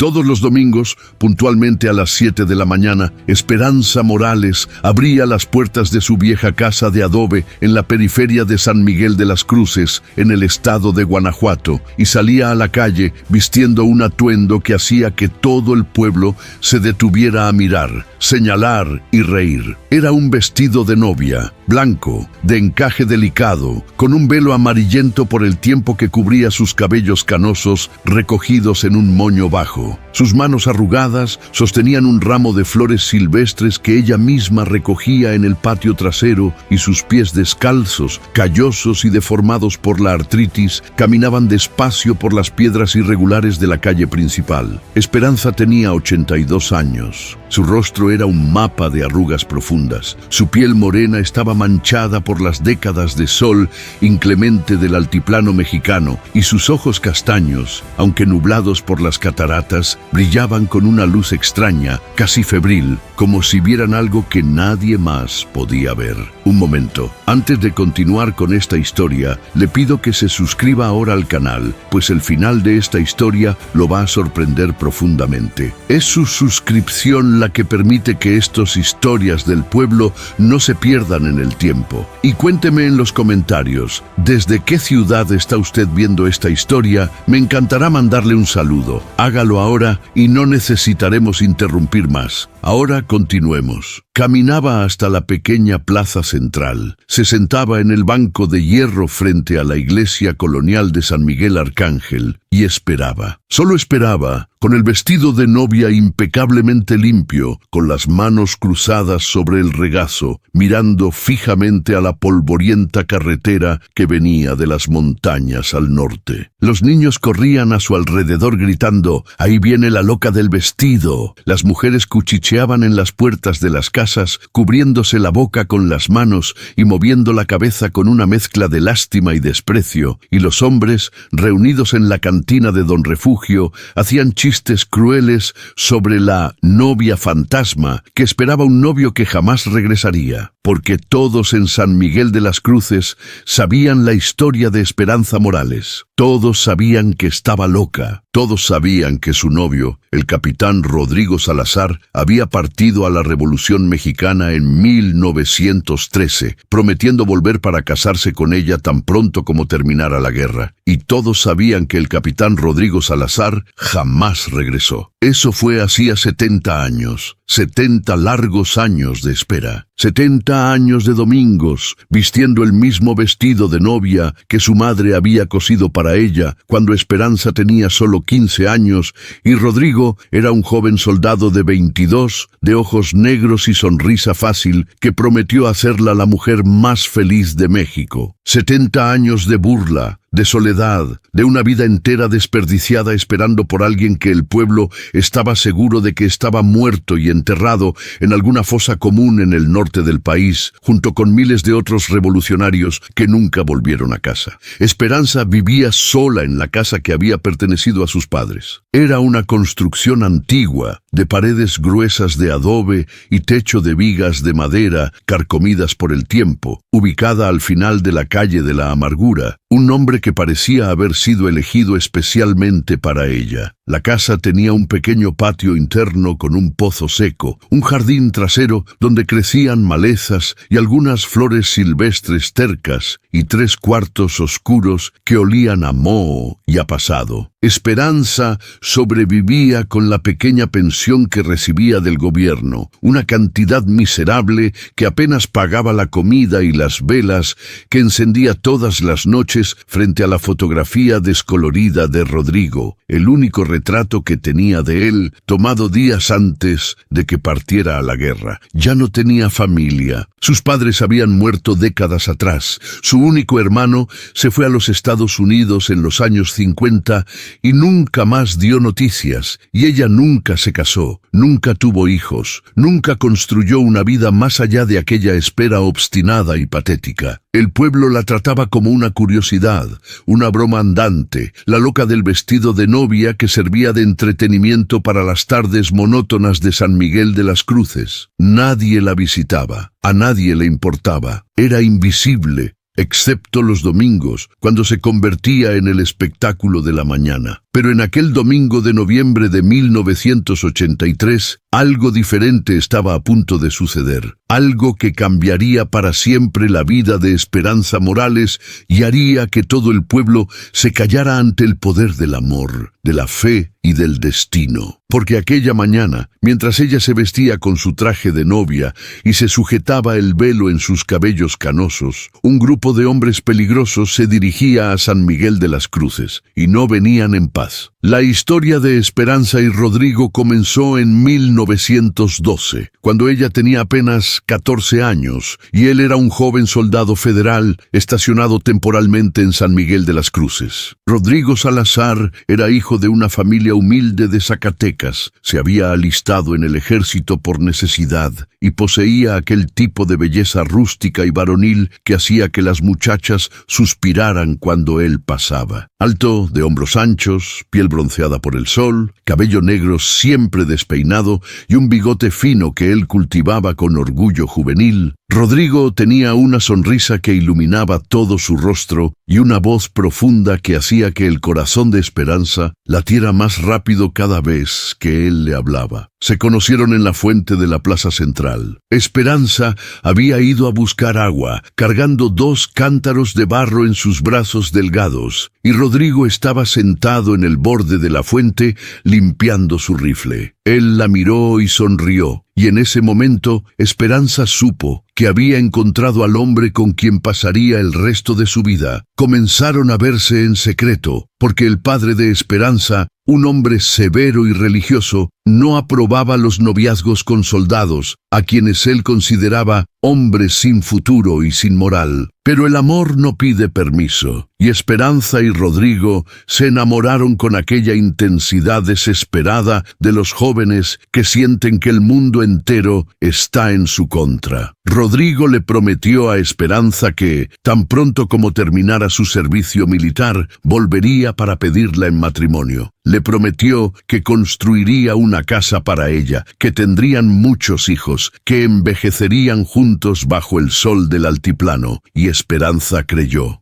Todos los domingos, puntualmente a las 7 de la mañana, Esperanza Morales abría las puertas de su vieja casa de adobe en la periferia de San Miguel de las Cruces, en el estado de Guanajuato, y salía a la calle vistiendo un atuendo que hacía que todo el pueblo se detuviera a mirar, señalar y reír. Era un vestido de novia, blanco, de encaje delicado, con un velo amarillento por el tiempo que cubría sus cabellos canosos recogidos en un moño bajo. Sus manos arrugadas sostenían un ramo de flores silvestres que ella misma recogía en el patio trasero, y sus pies descalzos, callosos y deformados por la artritis, caminaban despacio por las piedras irregulares de la calle principal. Esperanza tenía 82 años. Su rostro era un mapa de arrugas profundas. Su piel morena estaba manchada por las décadas de sol inclemente del altiplano mexicano, y sus ojos castaños, aunque nublados por las cataratas, brillaban con una luz extraña, casi febril, como si vieran algo que nadie más podía ver. Un momento, antes de continuar con esta historia, le pido que se suscriba ahora al canal, pues el final de esta historia lo va a sorprender profundamente. Es su suscripción la que permite que estas historias del pueblo no se pierdan en el tiempo. Y cuénteme en los comentarios, ¿desde qué ciudad está usted viendo esta historia? Me encantará mandarle un saludo. Hágalo ahora y no necesitaremos interrumpir más. Ahora continuemos. Caminaba hasta la pequeña plaza central. Se sentaba en el banco de hierro frente a la iglesia colonial de San Miguel Arcángel y esperaba. Solo esperaba, con el vestido de novia impecablemente limpio, con las manos cruzadas sobre el regazo, mirando fijamente a la polvorienta carretera que venía de las montañas al norte. Los niños corrían a su alrededor gritando: «¡Ahí viene la loca del vestido!». Las mujeres cuchicheaban en las puertas de las casas, cubriéndose la boca con las manos y moviendo la cabeza con una mezcla de lástima y desprecio, y los hombres, reunidos en la cantina de Don Refugio, hacían chistes crueles sobre la novia fantasma que esperaba un novio que jamás regresaría, porque todos en San Miguel de las Cruces sabían la historia de Esperanza Morales. Todos sabían que estaba loca. Todos sabían que su novio, el capitán Rodrigo Salazar, había partido a la Revolución Mexicana en 1913, prometiendo volver para casarse con ella tan pronto como terminara la guerra. Y todos sabían que el capitán Rodrigo Salazar jamás regresó. Eso fue hacía 70 años. 70 largos años de espera. 70 años de domingos, vistiendo el mismo vestido de novia que su madre había cosido para ella cuando Esperanza tenía solo 15 años y Rodrigo era un joven soldado de 22, de ojos negros y sonrisa fácil, que prometió hacerla la mujer más feliz de México. 70 años de burla, de soledad, de una vida entera desperdiciada esperando por alguien que el pueblo estaba seguro de que estaba muerto y enterrado en alguna fosa común en el norte del país, junto con miles de otros revolucionarios que nunca volvieron a casa. Esperanza vivía sola en la casa que había pertenecido a sus padres. Era una construcción antigua, de paredes gruesas de adobe y techo de vigas de madera carcomidas por el tiempo, ubicada al final de la calle de la Amargura, un nombre que parecía haber sido elegido especialmente para ella. La casa tenía un pequeño patio interno con un pozo seco, un jardín trasero donde crecían malezas y algunas flores silvestres tercas, y 3 cuartos oscuros que olían a moho y a pasado. Esperanza sobrevivía con la pequeña pensión que recibía del gobierno, una cantidad miserable que apenas pagaba la comida y las velas que encendía todas las noches frente a la fotografía descolorida de Rodrigo, el único retrato que tenía de él, tomado días antes de que partiera a la guerra. Ya no tenía familia. Sus padres habían muerto décadas atrás. Su único hermano se fue a los Estados Unidos en los años 50 y nunca más dio noticias. Y ella nunca se casó, nunca tuvo hijos, nunca construyó una vida más allá de aquella espera obstinada y patética. El pueblo la trataba como una curiosidad, una broma andante, la loca del vestido de novia que servía de entretenimiento para las tardes monótonas de San Miguel de las Cruces. Nadie la visitaba, a nadie le importaba, era invisible, excepto los domingos, cuando se convertía en el espectáculo de la mañana. Pero en aquel domingo de noviembre de 1983, algo diferente estaba a punto de suceder. Algo que cambiaría para siempre la vida de Esperanza Morales y haría que todo el pueblo se callara ante el poder del amor, de la fe y del destino. Porque aquella mañana, mientras ella se vestía con su traje de novia y se sujetaba el velo en sus cabellos canosos, un grupo de hombres peligrosos se dirigía a San Miguel de las Cruces, y no venían en paz. La historia de Esperanza y Rodrigo comenzó en 1912, cuando ella tenía apenas 14 años y él era un joven soldado federal estacionado temporalmente en San Miguel de las Cruces. Rodrigo Salazar era hijo de una familia humilde de Zacatecas. Se había alistado en el ejército por necesidad y poseía aquel tipo de belleza rústica y varonil que hacía que las muchachas suspiraran cuando él pasaba. Alto, de hombros anchos, piel bronceada por el sol, cabello negro siempre despeinado y un bigote fino que él cultivaba con orgullo juvenil, Rodrigo tenía una sonrisa que iluminaba todo su rostro y una voz profunda que hacía que el corazón de Esperanza latiera más rápido cada vez que él le hablaba. Se conocieron en la fuente de la plaza central. Esperanza había ido a buscar agua, cargando 2 cántaros de barro en sus brazos delgados, y Rodrigo estaba sentado en el borde de la fuente limpiando su rifle. Él la miró y sonrió, y en ese momento Esperanza supo que había encontrado al hombre con quien pasaría el resto de su vida. Comenzaron a verse en secreto, porque el padre de Esperanza, un hombre severo y religioso, no aprobaba los noviazgos con soldados, a quienes él consideraba hombres sin futuro y sin moral. Pero el amor no pide permiso, y Esperanza y Rodrigo se enamoraron con aquella intensidad desesperada de los jóvenes que sienten que el mundo entero está en su contra. Rodrigo le prometió a Esperanza que, tan pronto como terminara su servicio militar, volvería para pedirla en matrimonio. Le prometió que construiría una casa para ella, que tendrían muchos hijos, que envejecerían juntos bajo el sol del altiplano, y Esperanza creyó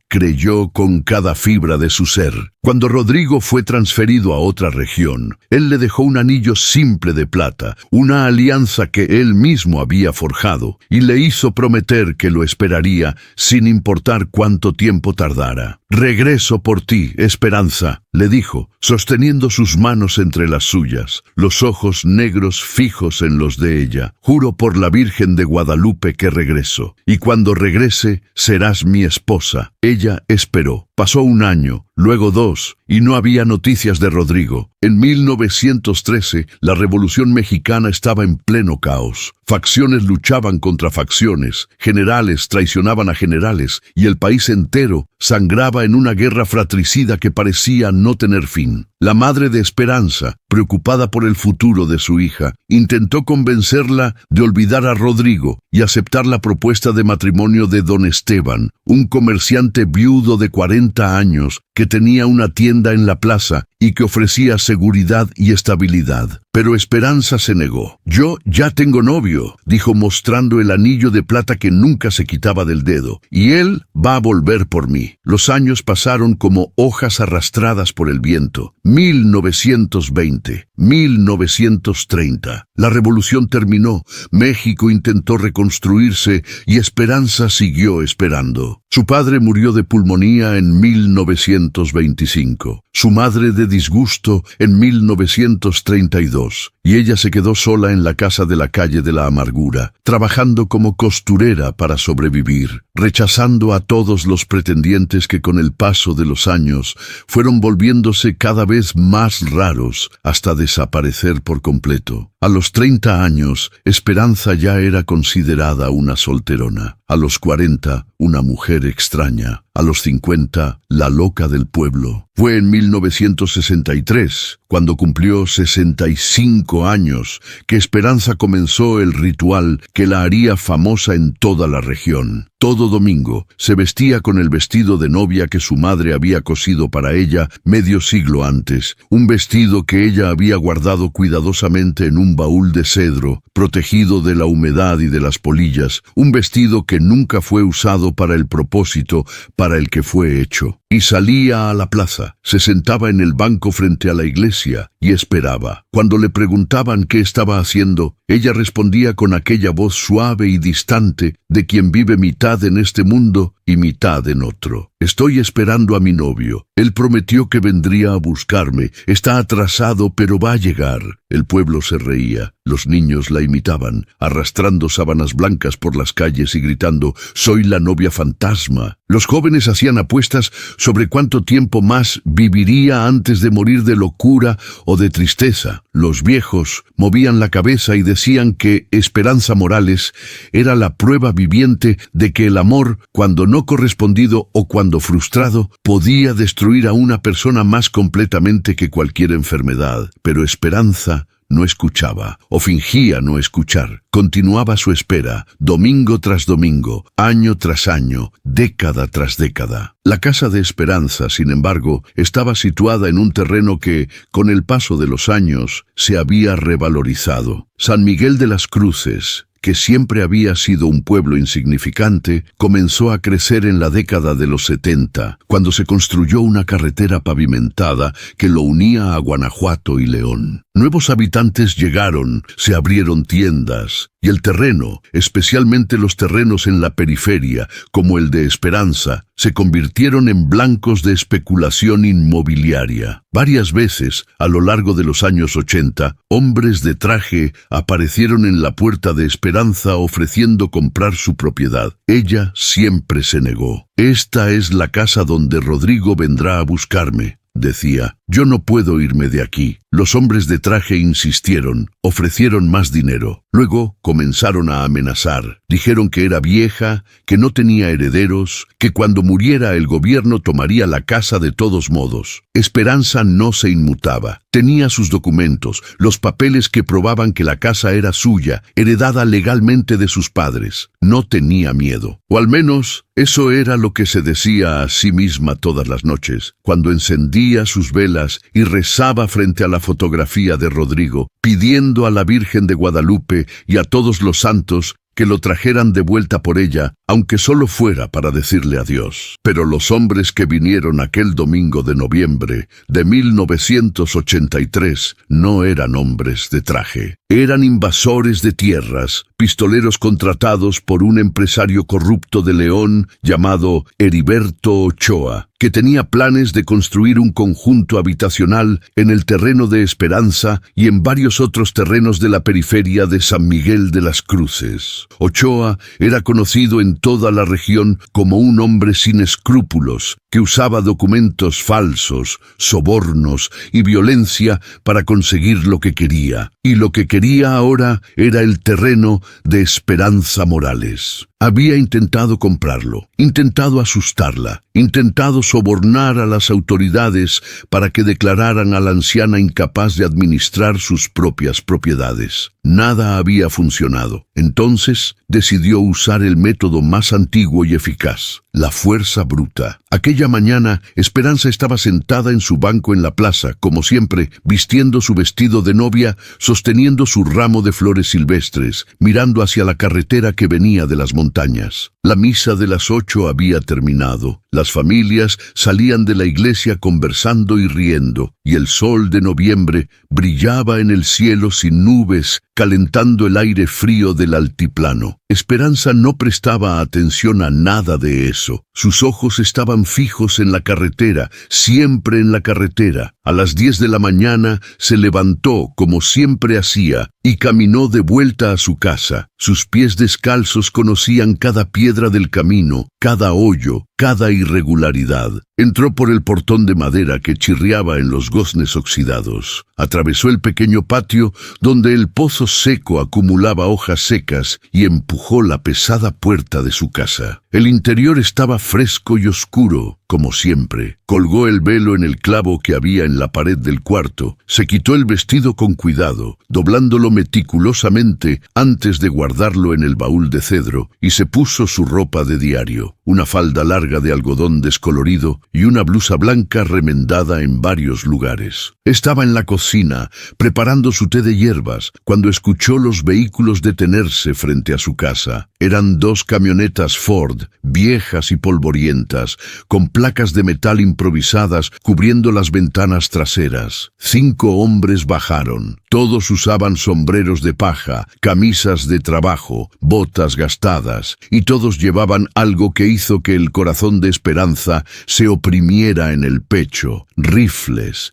con cada fibra de su ser. Cuando Rodrigo fue transferido a otra región, él le dejó un anillo simple de plata, una alianza que él mismo había forjado, y le hizo prometer que lo esperaría sin importar cuánto tiempo tardara. «Regreso por ti, Esperanza», le dijo, sosteniendo sus manos entre las suyas, los ojos negros fijos en los de ella. «Juro por la Virgen de Guadalupe que regreso, y cuando regrese serás mi esposa». Ella esperó. Pasó 1 año, luego 2, y no había noticias de Rodrigo. En 1913, la Revolución Mexicana estaba en pleno caos. Facciones luchaban contra facciones, generales traicionaban a generales, y el país entero sangraba en una guerra fratricida que parecía no tener fin. La madre de Esperanza, preocupada por el futuro de su hija, intentó convencerla de olvidar a Rodrigo y aceptar la propuesta de matrimonio de don Esteban, un comerciante viudo de 40 años que tenía una tienda en la plaza y que ofrecía seguridad y estabilidad. Pero Esperanza se negó. «Yo ya tengo novio», dijo mostrando el anillo de plata que nunca se quitaba del dedo, «y él va a volver por mí». Los años pasaron como hojas arrastradas por el viento. 1920, 1930. La revolución terminó, México intentó reconstruirse y Esperanza siguió esperando. Su padre murió de pulmonía en 1925, su madre de disgusto en 1932, y ella se quedó sola en la casa de la calle de la Amargura, trabajando como costurera para sobrevivir, rechazando a todos los pretendientes que con el paso de los años fueron volviéndose cada vez más raros hasta desaparecer por completo. A los 30 años, Esperanza ya era considerada una solterona. A los 40, una mujer extraña. A los 50, la loca del pueblo. Fue en 1963, cuando cumplió 65 años, que Esperanza comenzó el ritual que la haría famosa en toda la región. Todo domingo se vestía con el vestido de novia que su madre había cosido para ella medio siglo antes, un vestido que ella había guardado cuidadosamente en un baúl de cedro, protegido de la humedad y de las polillas, un vestido que nunca fue usado para el propósito para el que fue hecho. y salía a la plaza. Se sentaba en el banco frente a la iglesia y esperaba. Cuando le preguntaban qué estaba haciendo, ella respondía con aquella voz suave y distante de quien vive mitad en este mundo y mitad en otro. Estoy esperando a mi novio. Él prometió que vendría a buscarme. Está atrasado, pero va a llegar. El pueblo se reía. Los niños la imitaban, arrastrando sábanas blancas por las calles y gritando: «Soy la novia fantasma». Los jóvenes hacían apuestas sobre cuánto tiempo más viviría antes de morir de locura o de tristeza. Los viejos movían la cabeza y decían que Esperanza Morales era la prueba viviente de que el amor, cuando no correspondido o cuando frustrado, podía destruir a una persona más completamente que cualquier enfermedad. Pero Esperanza no escuchaba, o fingía no escuchar. Continuaba su espera, domingo tras domingo, año tras año, década tras década. La casa de Esperanza, sin embargo, estaba situada en un terreno que, con el paso de los años, se había revalorizado. San Miguel de las Cruces, que siempre había sido un pueblo insignificante, comenzó a crecer en la década de los 70, cuando se construyó una carretera pavimentada que lo unía a Guanajuato y León. Nuevos habitantes llegaron, se abrieron tiendas, y el terreno, especialmente los terrenos en la periferia, como el de Esperanza, se convirtieron en blancos de especulación inmobiliaria. Varias veces, a lo largo de los años 80, hombres de traje aparecieron en la puerta de Esperanza ofreciendo comprar su propiedad. Ella siempre se negó. «Esta es la casa donde Rodrigo vendrá a buscarme», decía. «Yo no puedo irme de aquí». Los hombres de traje insistieron, ofrecieron más dinero. Luego comenzaron a amenazar. Dijeron que era vieja, que no tenía herederos, que cuando muriera el gobierno tomaría la casa de todos modos. Esperanza no se inmutaba. Tenía sus documentos, los papeles que probaban que la casa era suya, heredada legalmente de sus padres. No tenía miedo. O al menos, eso era lo que se decía a sí misma todas las noches, cuando encendía sus velas y rezaba frente a la fotografía de Rodrigo, pidiendo a la Virgen de Guadalupe y a todos los santos que lo trajeran de vuelta por ella, aunque solo fuera para decirle adiós. Pero los hombres que vinieron aquel domingo de noviembre de 1983 no eran hombres de traje. Eran invasores de tierras, pistoleros contratados por un empresario corrupto de León llamado Heriberto Ochoa, que tenía planes de construir un conjunto habitacional en el terreno de Esperanza y en varios otros terrenos de la periferia de San Miguel de las Cruces. Ochoa era conocido en toda la región como un hombre sin escrúpulos, que usaba documentos falsos, sobornos y violencia para conseguir lo que quería. Y lo que quería ahora era el terreno de Esperanza Morales. Había intentado comprarlo, intentado asustarla, intentado sobornar a las autoridades para que declararan a la anciana incapaz de administrar sus propias propiedades. Nada había funcionado. Entonces decidió usar el método más antiguo y eficaz: la fuerza bruta. Aquella mañana, Esperanza estaba sentada en su banco en la plaza, como siempre, vistiendo su vestido de novia, sosteniendo su ramo de flores silvestres, mirando hacia la carretera que venía de las montañas. La misa de las 8 había terminado. Las familias salían de la iglesia conversando y riendo, y el sol de noviembre brillaba en el cielo sin nubes, calentando el aire frío del altiplano. Esperanza no prestaba atención a nada de eso. Sus ojos estaban fijos en la carretera, siempre en la carretera. A las 10 de la mañana se levantó, como siempre hacía, y caminó de vuelta a su casa. Sus pies descalzos conocían cada piedra del camino, cada hoyo, cada irregularidad. Entró por el portón de madera que chirriaba en los goznes oxidados. Atravesó el pequeño patio donde el pozo seco acumulaba hojas secas y empujó la pesada puerta de su casa. El interior estaba fresco y oscuro, como siempre. Colgó el velo en el clavo que había en la pared del cuarto. Se quitó el vestido con cuidado, doblándolo meticulosamente antes de guardarlo en el baúl de cedro, y se puso su ropa de diario, una falda larga de algodón descolorido y una blusa blanca remendada en varios lugares. Estaba en la cocina, preparando su té de hierbas, cuando escuchó los vehículos detenerse frente a su casa. Eran 2 camionetas Ford, viejas y polvorientas, con placas de metal improvisadas cubriendo las ventanas traseras. 5 hombres bajaron. Todos usaban sombreros de paja, camisas de trabajo, botas gastadas, y todos llevaban algo que hizo que el corazón de Esperanza se oprimiera en el pecho: rifles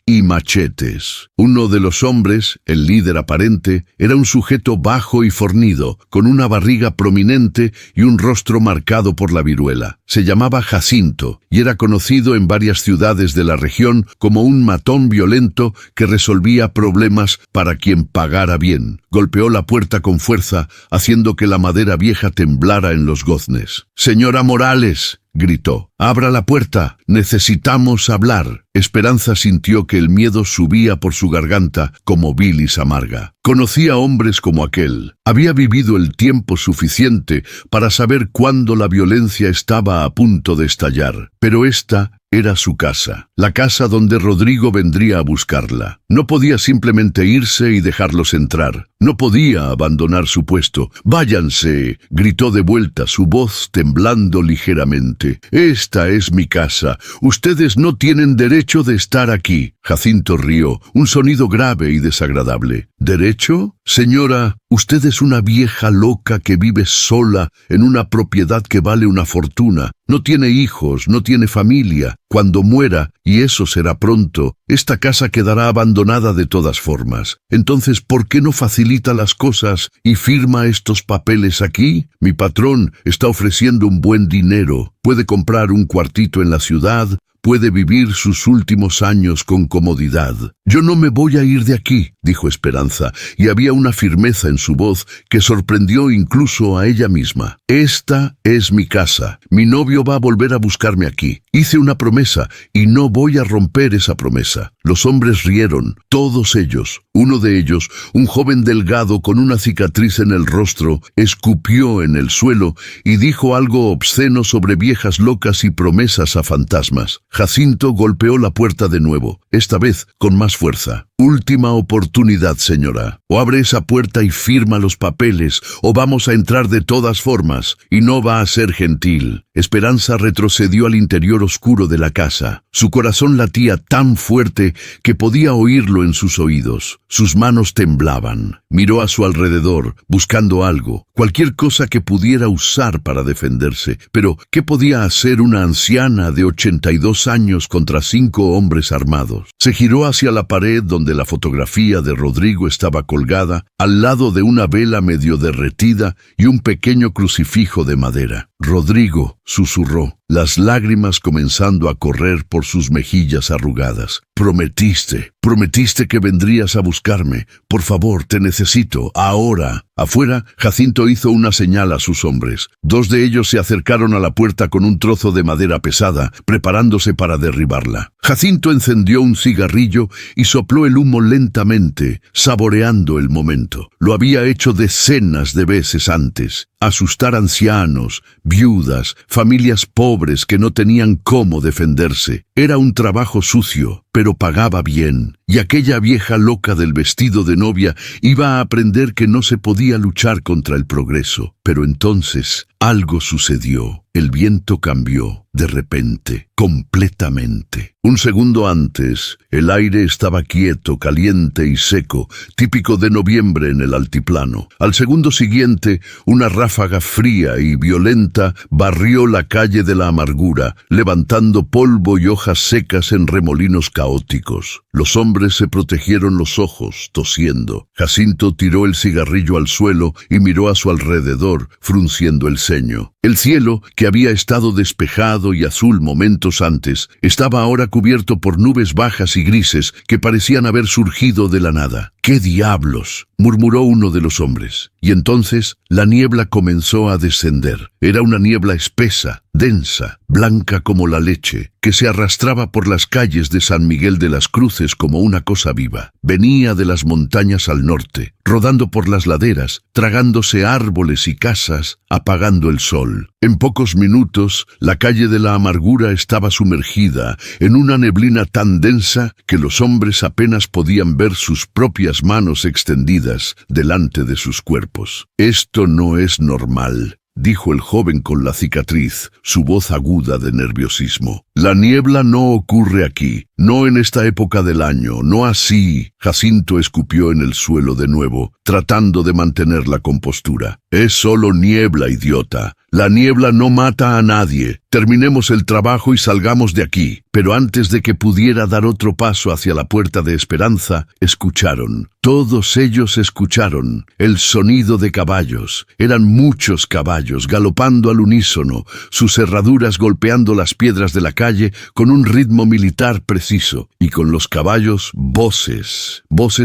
y machetes. Uno de los hombres, el líder aparente, era un sujeto bajo y fornido, con una barriga prominente y un rostro marcado por la viruela. Se llamaba Jacinto y era conocido en varias ciudades de la región como un matón violento que resolvía problemas para quien pagara bien. Golpeó la puerta con fuerza, haciendo que la madera vieja temblara en los goznes. «Señora Morales», gritó, «abra la puerta, necesitamos hablar». Esperanza sintió que el miedo subía por su garganta como bilis amarga. Conocía hombres como aquel. Había vivido el tiempo suficiente para saber cuándo la violencia estaba a punto de estallar. Pero esta era su casa, la casa donde Rodrigo vendría a buscarla. No podía simplemente irse y dejarlos entrar. No podía abandonar su puesto. «Váyanse», gritó de vuelta, su voz temblando ligeramente. «Esta es mi casa. Ustedes no tienen derecho de estar aquí». Jacinto rió, un sonido grave y desagradable. «¿Derecho? Señora, usted es una vieja loca que vive sola en una propiedad que vale una fortuna. No tiene hijos, no tiene familia. Cuando muera, y eso será pronto, esta casa quedará abandonada de todas formas. Entonces, ¿por qué no facilita las cosas y firma estos papeles aquí? Mi patrón está ofreciendo un buen dinero. Puede comprar un cuartito en la ciudad, puede vivir sus últimos años con comodidad». «Yo no me voy a ir de aquí», dijo Esperanza, y había una firmeza en su voz que sorprendió incluso a ella misma. «Esta es mi casa. Mi novio va a volver a buscarme aquí. Hice una promesa y no voy a romper esa promesa». Los hombres rieron, todos ellos. Uno de ellos, un joven delgado con una cicatriz en el rostro, escupió en el suelo y dijo algo obsceno sobre viejas locas y promesas a fantasmas. Jacinto golpeó la puerta de nuevo, esta vez con más fuerza. «Última oportunidad, señora. O abre esa puerta y firma los papeles, o vamos a entrar de todas formas, y no va a ser gentil». Esperanza retrocedió al interior oscuro de la casa. Su corazón latía tan fuerte que podía oírlo en sus oídos. Sus manos temblaban. Miró a su alrededor, buscando algo, cualquier cosa que pudiera usar para defenderse. Pero, ¿qué podía hacer una anciana de 82 años contra 5 hombres armados? Se giró hacia la pared donde la fotografía de Rodrigo estaba colgada, al lado de una vela medio derretida y un pequeño crucifijo de madera. «Rodrigo», susurró, las lágrimas comenzando a correr por sus mejillas arrugadas. Prometiste que vendrías a buscarme. Por favor, te necesito, ahora». Afuera, Jacinto hizo una señal a sus hombres. 2 de ellos se acercaron a la puerta con un trozo de madera pesada, preparándose para derribarla. Jacinto encendió un cigarrillo y sopló el humo lentamente, saboreando el momento. Lo había hecho decenas de veces antes. Asustar ancianos, viudas, familias pobres que no tenían cómo defenderse. Era un trabajo sucio, pero pagaba bien. Y aquella vieja loca del vestido de novia iba a aprender que no se podía luchar contra el progreso. Pero entonces algo sucedió. El viento cambió, de repente, completamente. Un segundo antes, el aire estaba quieto, caliente y seco, típico de noviembre en el altiplano. Al segundo siguiente, una ráfaga fría y violenta barrió la calle de la amargura, levantando polvo y hojas secas en remolinos caóticos. Los hombres se protegieron los ojos, tosiendo. Jacinto tiró el cigarrillo al suelo y miró a su alrededor, frunciendo el ceño. El cielo, que había estado despejado y azul momentos antes, estaba ahora cubierto por nubes bajas y grises que parecían haber surgido de la nada. —¿Qué diablos? —murmuró uno de los hombres. Y entonces la niebla comenzó a descender. Era una niebla espesa, densa, blanca como la leche, que se arrastraba por las calles de San Miguel de las Cruces como una cosa viva. Venía de las montañas al norte, rodando por las laderas, tragándose árboles y casas, apagando el sol. En pocos minutos, la calle de la Amargura estaba sumergida en una neblina tan densa que los hombres apenas podían ver sus propias manos extendidas delante de sus cuerpos. «Esto no es normal», dijo el joven con la cicatriz, su voz aguda de nerviosismo. «La niebla no ocurre aquí, no en esta época del año, no así». Jacinto escupió en el suelo de nuevo, tratando de mantener la compostura. «Es solo niebla, idiota. La niebla no mata a nadie. Terminemos el trabajo y salgamos de aquí». Pero antes de que pudiera dar otro paso hacia la puerta de Esperanza, escucharon. Todos ellos escucharon el sonido de caballos. Eran muchos caballos galopando al unísono, sus herraduras golpeando las piedras de la calle con un ritmo militar preciso. Y con los caballos, voces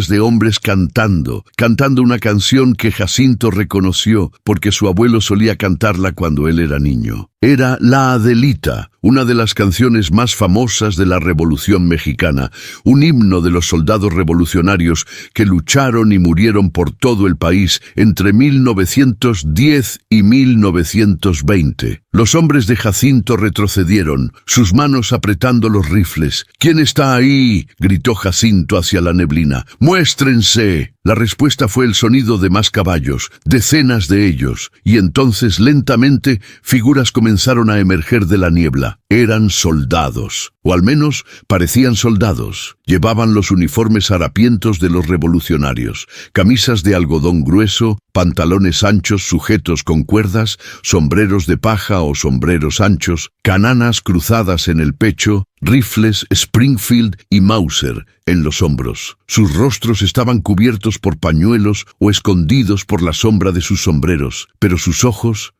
de hombres cantando una canción que Jacinto reconoció porque su abuelo solía cantarla cuando él era niño. Era La Adelita, una de las canciones más famosas de la Revolución Mexicana, un himno de los soldados revolucionarios que lucharon y murieron por todo el país entre 1910 y 1920. Los hombres de Jacinto retrocedieron, sus manos apretando los rifles. «¿Quién está ahí?», gritó Jacinto hacia la neblina. «¡Muéstrense!». La respuesta fue el sonido de más caballos, decenas de ellos, y entonces lentamente figuras comenzaron a emerger de la niebla. Eran soldados, o al menos parecían soldados. Llevaban los uniformes harapientos de los revolucionarios, camisas de algodón grueso, pantalones anchos sujetos con cuerdas, sombreros de paja o sombreros anchos, cananas cruzadas en el pecho, rifles Springfield y Mauser en los hombros. Sus rostros estaban cubiertos por pañuelos o escondidos por la sombra de sus sombreros, pero sus ojos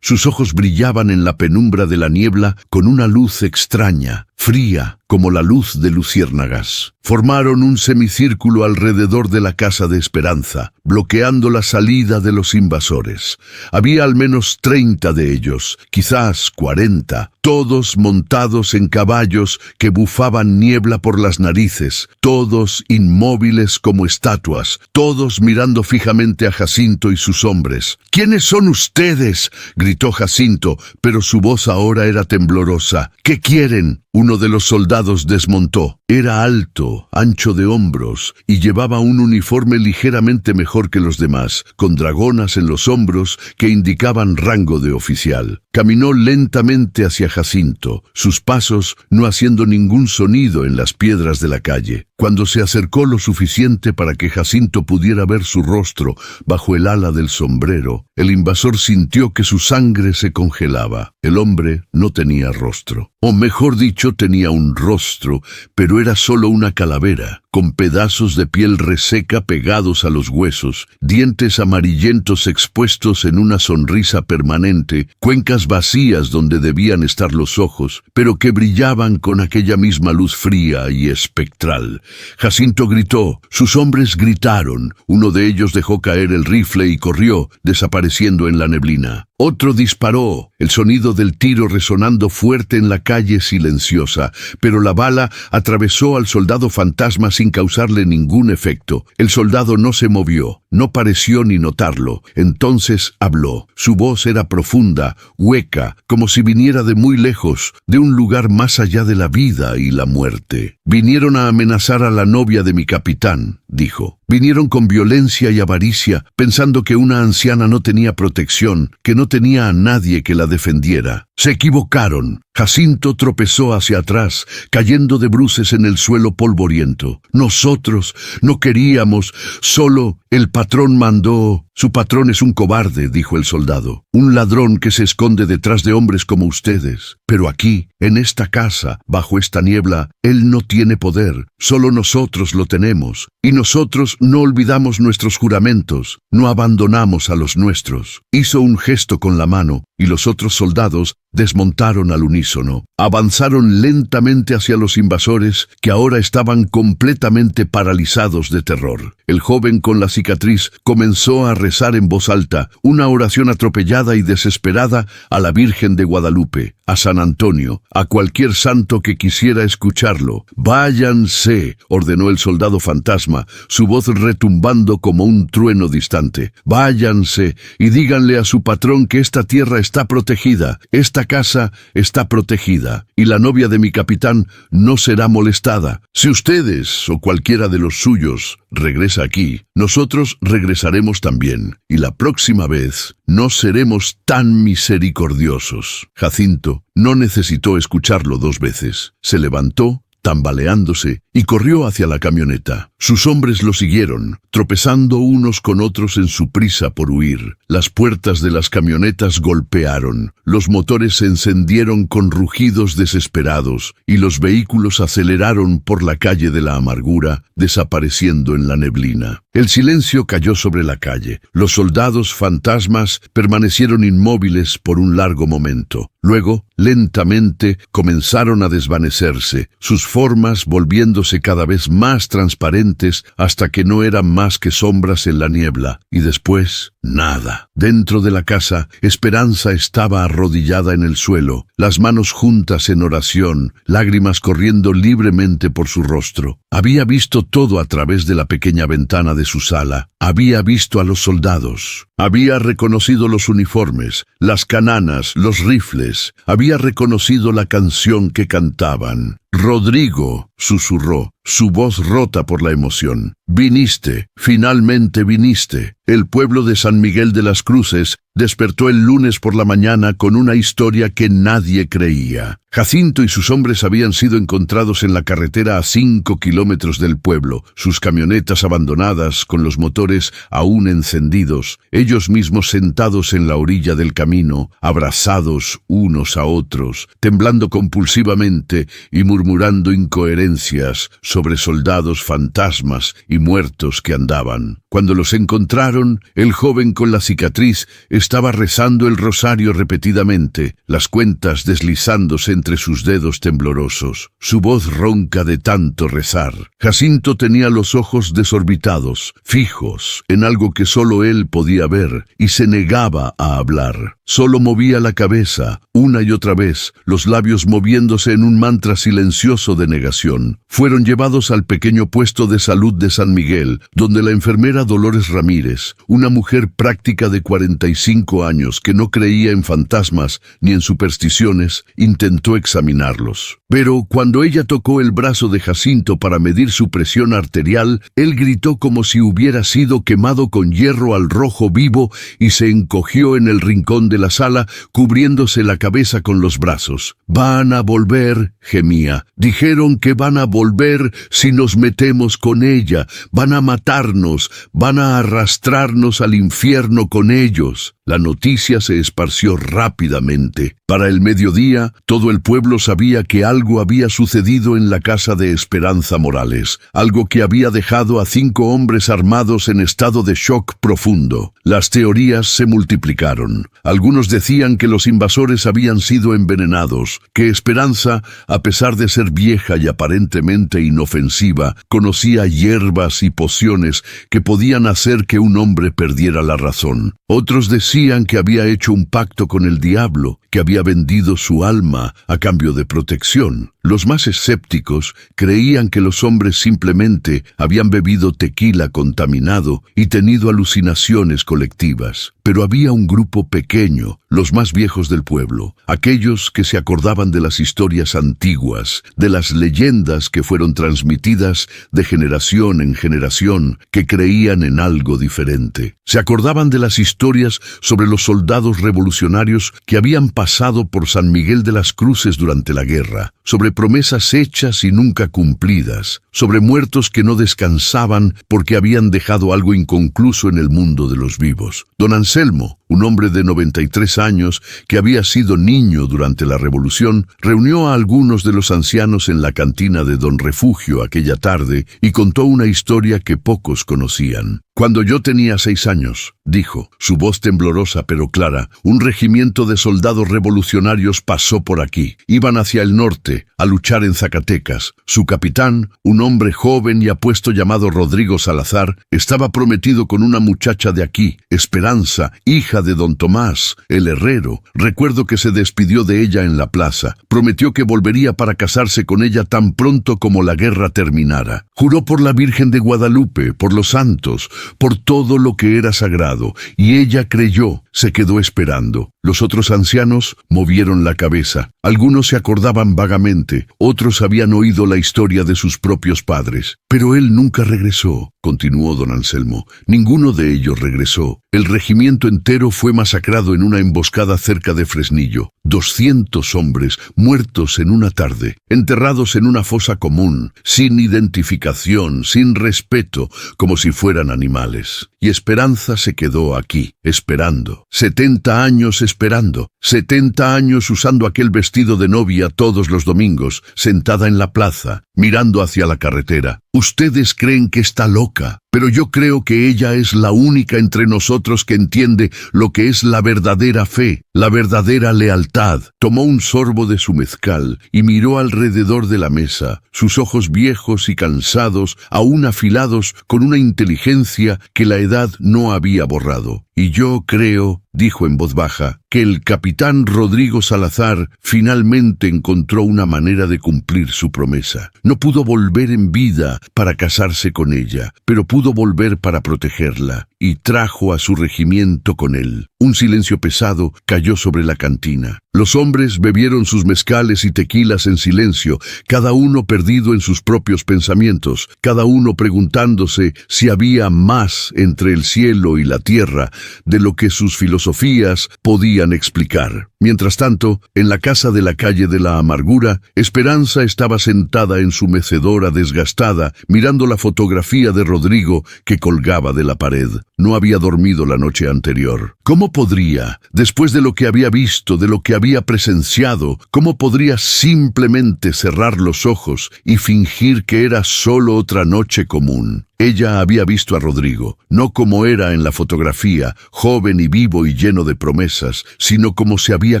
brillaban en la penumbra de la niebla con una luz extraña, fría, como la luz de luciérnagas. Formaron un semicírculo alrededor de la Casa de Esperanza, bloqueando la salida de los invasores. Había al menos 30 de ellos, quizás 40, todos montados en caballos que bufaban niebla por las narices, todos inmóviles como estatuas, todos mirando fijamente a Jacinto y sus hombres. «¿Quiénes son ustedes?», gritó Jacinto, pero su voz ahora era temblorosa. «¿Qué quieren?». Uno de los soldados desmontó. Era alto, ancho de hombros, y llevaba un uniforme ligeramente mejor que los demás, con dragonas en los hombros que indicaban rango de oficial. Caminó lentamente hacia Jacinto, sus pasos no haciendo ningún sonido en las piedras de la calle. Cuando se acercó lo suficiente para que Jacinto pudiera ver su rostro bajo el ala del sombrero, el invasor sintió que su sangre se congelaba. El hombre no tenía rostro, o mejor dicho, tenía un rostro, pero era solo una calavera, con pedazos de piel reseca pegados a los huesos, dientes amarillentos expuestos en una sonrisa permanente, cuencas vacías donde debían estar los ojos, pero que brillaban con aquella misma luz fría y espectral. Jacinto gritó, sus hombres gritaron, uno de ellos dejó caer el rifle y corrió, desapareciendo en la neblina. Otro disparó, el sonido del tiro resonando fuerte en la calle silenciosa, pero la bala atravesó al soldado fantasma sin causarle ningún efecto. El soldado no se movió, no pareció ni notarlo. Entonces habló. Su voz era profunda, hueca, como si viniera de muy lejos, de un lugar más allá de la vida y la muerte. «Vinieron a amenazar a la novia de mi capitán», dijo. «Vinieron con violencia y avaricia, pensando que una anciana no tenía protección, que no tenía a nadie que la defendiera. Se equivocaron». Jacinto tropezó hacia atrás, cayendo de bruces en el suelo polvoriento. «Nosotros no queríamos, solo el patrón mandó». «Su patrón es un cobarde», dijo el soldado, «un ladrón que se esconde detrás de hombres como ustedes. Pero aquí, en esta casa, bajo esta niebla, él no tiene poder, solo nosotros lo tenemos. Y nosotros no olvidamos nuestros juramentos, no abandonamos a los nuestros». Hizo un gesto con la mano, y los otros soldados desmontaron al unísono. Avanzaron lentamente hacia los invasores, que ahora estaban completamente paralizados de terror. El joven con la cicatriz comenzó a rezar en voz alta una oración atropellada y desesperada a la Virgen de Guadalupe, a San Antonio, a cualquier santo que quisiera escucharlo. «Váyanse», ordenó el soldado fantasma, su voz retumbando como un trueno distante. «Váyanse y díganle a su patrón que esta tierra está protegida, esta casa está protegida, y la novia de mi capitán no será molestada. Si ustedes o cualquiera de los suyos regresa aquí, nosotros regresaremos también, y la próxima vez no seremos tan misericordiosos». Jacinto no necesitó escucharlo 2 veces. Se levantó, tambaleándose, y corrió hacia la camioneta. Sus hombres lo siguieron, tropezando unos con otros en su prisa por huir. Las puertas de las camionetas golpearon, los motores se encendieron con rugidos desesperados, y los vehículos aceleraron por la calle de la amargura, desapareciendo en la neblina. El silencio cayó sobre la calle. Los soldados fantasmas permanecieron inmóviles por un largo momento. Luego, lentamente, comenzaron a desvanecerse, sus formas volviéndose cada vez más transparentes hasta que no eran más que sombras en la niebla. Y después, nada. Dentro de la casa, Esperanza estaba arrodillada en el suelo, las manos juntas en oración, lágrimas corriendo libremente por su rostro. Había visto todo a través de la pequeña ventana de su sala. Había visto a los soldados. Había reconocido los uniformes, las cananas, los rifles. Había reconocido la canción que cantaban. «Rodrigo», susurró, su voz rota por la emoción. «Viniste, finalmente viniste». El pueblo de San Miguel de las Cruces despertó el lunes por la mañana con una historia que nadie creía. Jacinto y sus hombres habían sido encontrados en la carretera a 5 kilómetros del pueblo, sus camionetas abandonadas con los motores aún encendidos, ellos mismos sentados en la orilla del camino, abrazados unos a otros, temblando compulsivamente y murmurando incoherencias sobre soldados fantasmas y muertos que andaban. Cuando los encontraron, el joven con la cicatriz estaba rezando el rosario repetidamente, las cuentas deslizándose entre sus dedos temblorosos, su voz ronca de tanto rezar. Jacinto tenía los ojos desorbitados, fijos en algo que solo él podía ver, y se negaba a hablar. Solo movía la cabeza, una y otra vez, los labios moviéndose en un mantra silencioso de negación. Fueron llevados al pequeño puesto de salud de San Miguel, donde la enfermera Dolores Ramírez, una mujer práctica de 45 años que no creía en fantasmas ni en supersticiones, intentó examinarlos. Pero cuando ella tocó el brazo de Jacinto para medir su presión arterial, él gritó como si hubiera sido quemado con hierro al rojo vivo y se encogió en el rincón de la sala, cubriéndose la cabeza con los brazos. «Van a volver», gemía. «Dijeron que van a volver si nos metemos con ella. Van a matarnos, van a arrastrarnos al infierno con ellos». La noticia se esparció rápidamente. Para el mediodía, todo el pueblo sabía que algo había sucedido en la casa de Esperanza Morales, algo que había dejado a 5 hombres armados en estado de shock profundo. Las teorías se multiplicaron. Algunos decían que los invasores habían sido envenenados, que Esperanza, a pesar de ser vieja y aparentemente inofensiva, conocía hierbas y pociones que podían hacer que un hombre perdiera la razón. Otros decían que había hecho un pacto con el diablo, que había vendido su alma a cambio de protección. Los más escépticos creían que los hombres simplemente habían bebido tequila contaminado y tenido alucinaciones colectivas. Pero había un grupo pequeño, los más viejos del pueblo, aquellos que se acordaban de las historias antiguas, de las leyendas que fueron transmitidas de generación en generación, que creían en algo diferente. Se acordaban de las historias sobre los soldados revolucionarios que habían pasado por San Miguel de las Cruces durante la guerra, sobre promesas hechas y nunca cumplidas, sobre muertos que no descansaban porque habían dejado algo inconcluso en el mundo de los vivos. Don Anselmo, un hombre de 93 años que había sido niño durante la Revolución, reunió a algunos de los ancianos en la cantina de Don Refugio aquella tarde y contó una historia que pocos conocían. Cuando yo tenía 6 años, dijo, su voz temblorosa pero clara, un regimiento de soldados revolucionarios pasó por aquí. Iban hacia el norte, a luchar en Zacatecas. Su capitán, un hombre joven y apuesto llamado Rodrigo Salazar, estaba prometido con una muchacha de aquí, Esperanza, hija de don Tomás, el herrero. Recuerdo que se despidió de ella en la plaza. Prometió que volvería para casarse con ella tan pronto como la guerra terminara. Juró por la Virgen de Guadalupe, por los santos, por todo lo que era sagrado, y ella creyó, se quedó esperando. Los otros ancianos movieron la cabeza. Algunos se acordaban vagamente, otros habían oído la historia de sus propios padres. Pero él nunca regresó, continuó don Anselmo. Ninguno de ellos regresó. El regimiento entero fue masacrado en una emboscada cerca de Fresnillo. 200 hombres muertos en una tarde, enterrados en una fosa común, sin identificación, sin respeto, como si fueran animales. Y Esperanza se quedó aquí, esperando. 70 años esperando. 70 años usando aquel vestido de novia todos los domingos, sentada en la plaza, mirando hacia la carretera. Ustedes creen que está loca, pero yo creo que ella es la única entre nosotros que entiende lo que es la verdadera fe, la verdadera lealtad. Tomó un sorbo de su mezcal y miró alrededor de la mesa, sus ojos viejos y cansados, aún afilados con una inteligencia que la edad no había borrado. Y yo creo, dijo en voz baja, que el capitán Rodrigo Salazar finalmente encontró una manera de cumplir su promesa. No pudo volver en vida para casarse con ella, pero pudo volver para protegerla, y trajo a su regimiento con él. Un silencio pesado cayó sobre la cantina. Los hombres bebieron sus mezcales y tequilas en silencio, cada uno perdido en sus propios pensamientos, cada uno preguntándose si había más entre el cielo y la tierra de lo que sus filosofías podían explicar. Mientras tanto, en la casa de la calle de la Amargura, Esperanza estaba sentada en su mecedora desgastada, mirando la fotografía de Rodrigo que colgaba de la pared. No había dormido la noche anterior. ¿Cómo podría, después de lo que había visto, de lo que había presenciado, cómo podría simplemente cerrar los ojos y fingir que era solo otra noche común? Ella había visto a Rodrigo, no como era en la fotografía, joven y vivo y lleno de promesas, sino como se había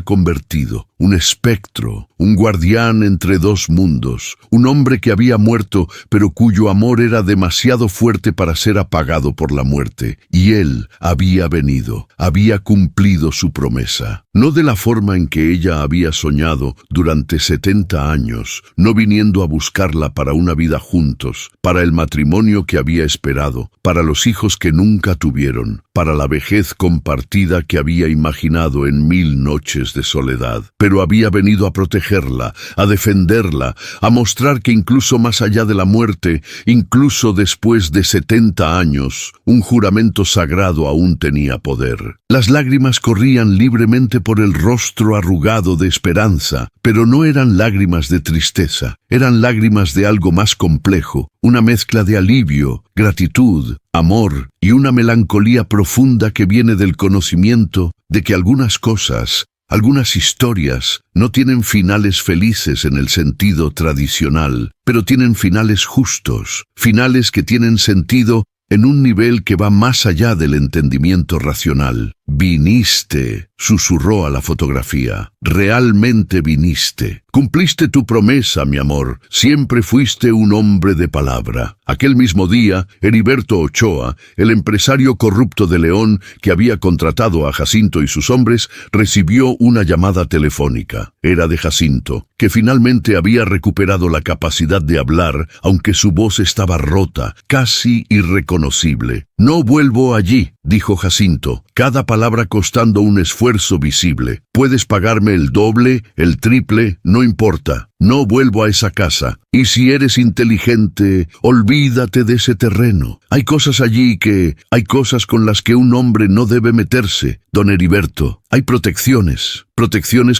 convertido, un espectro, un guardián entre dos mundos, un hombre que había muerto, pero cuyo amor era demasiado fuerte para ser apagado por la muerte. Y él había venido, había cumplido su promesa. No de la forma en que ella había soñado durante 70 años, no viniendo a buscarla para una vida juntos, para el matrimonio que había esperado, para los hijos que nunca tuvieron, para la vejez compartida que había imaginado en 1000 noches de soledad. Pero había venido a protegerla, a defenderla, a mostrar que incluso más allá de la muerte, incluso después de 70 años, un juramento sagrado aún tenía poder. Las lágrimas corrían libremente por el rostro arrugado de Esperanza, pero no eran lágrimas de tristeza, eran lágrimas de algo más complejo, una mezcla de alivio, gratitud, amor y una melancolía profunda que viene del conocimiento de que algunas cosas, algunas historias, no tienen finales felices en el sentido tradicional, pero tienen finales justos, finales que tienen sentido en un nivel que va más allá del entendimiento racional. Viniste, susurró a la fotografía. Realmente viniste. Cumpliste tu promesa, mi amor. Siempre fuiste un hombre de palabra. Aquel mismo día, Heriberto Ochoa, el empresario corrupto de León que había contratado a Jacinto y sus hombres, recibió una llamada telefónica. Era de Jacinto, que finalmente había recuperado la capacidad de hablar, aunque su voz estaba rota, casi irreconocible. No vuelvo allí, dijo Jacinto, cada palabra costando un esfuerzo visible. Puedes pagarme el doble, el triple, no importa. no vuelvo a esa casa. Y si eres inteligente, olvídate de ese terreno. Hay cosas con las que un hombre no debe meterse, don Heriberto. Hay protecciones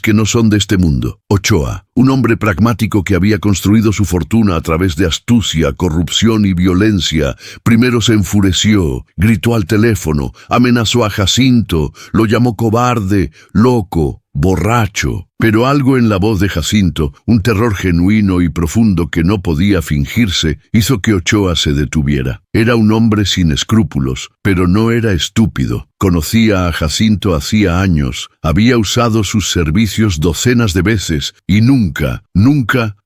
que no son de este mundo. Ochoa, un hombre pragmático que había construido su fortuna a través de astucia, corrupción y violencia, primero se enfureció, gritó al teléfono, amenazó a Jacinto, lo llamó cobarde, loco, borracho. Pero algo en la voz de Jacinto, un terror genuino y profundo que no podía fingirse, hizo que Ochoa se detuviera. Era un hombre sin escrúpulos, pero no era estúpido. Conocía a Jacinto hacía años, había usado sus servicios docenas de veces y nunca